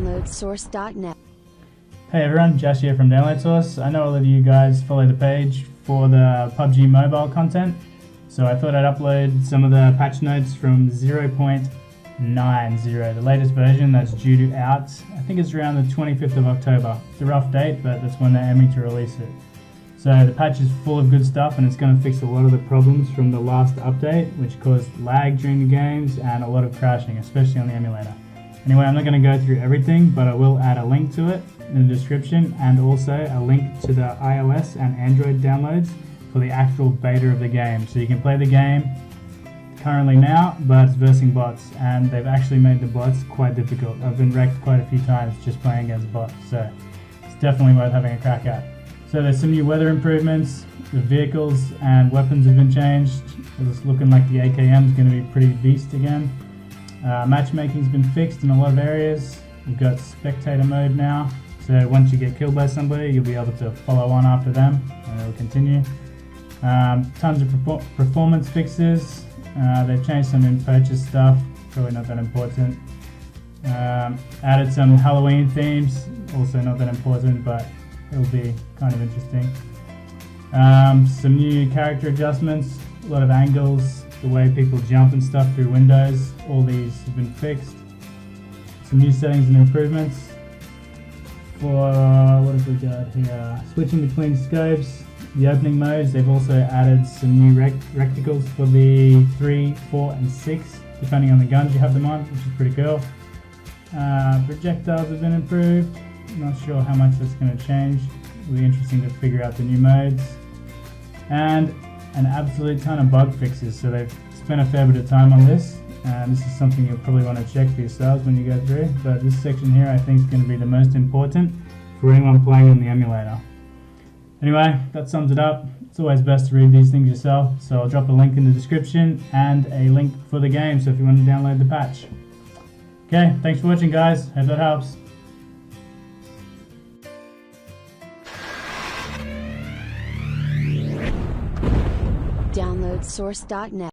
downloadsource.net. Hey everyone, Josh here from Download Source. I know all of you guys follow the page for the PUBG mobile content, so I thought I'd upload some of the patch notes from 0.9.0, the latest version that's due to out. I think it's around the 25th of October. It's a rough date, but that's when they're aiming to release it. So the patch is full of good stuff and it's going to fix a lot of the problems from the last update, which caused lag during the games and a lot of crashing, especially on the emulator. Anyway, I'm not going to go through everything, but I will add a link to it in the description and also a link to the iOS and Android downloads for the actual beta of the game. So you can play the game currently now, but it's versing bots, and they've actually made the bots quite difficult. I've been wrecked quite a few times just playing against bots, so it's definitely worth having a crack at. So there's some new weather improvements, the vehicles and weapons have been changed. It's looking like the AKM is going to be pretty beast again. Matchmaking's been fixed in a lot of areas. We've got spectator mode now, so once you get killed by somebody, you'll be able to follow on after them and it'll continue. Tons of performance fixes. They've changed some in-purchase stuff, probably not that important. Added some Halloween themes, also not that important, but it'll be kind of interesting. Some new character adjustments, a lot of angles, the way people jump and stuff through windows, all these have been fixed. Some new settings and improvements for, what have we got here? Switching between scopes, the opening modes, they've also added some new reticles for the 3, 4 and 6, depending on the guns you have them on, which is pretty cool. Projectiles have been improved. I'm not sure how much that's going to change. It'll be interesting to figure out the new modes. And an absolute ton of bug fixes, so they've spent a fair bit of time on this, and this is something you'll probably want to check for yourselves when you go through, but this section here I think is going to be the most important for anyone playing on the emulator. Anyway, that sums it up. It's always best to read these things yourself, so I'll drop a link in the description and a link for the game, so if you want to download the patch. Okay, thanks for watching guys, hope that helps. Downloadsource.net.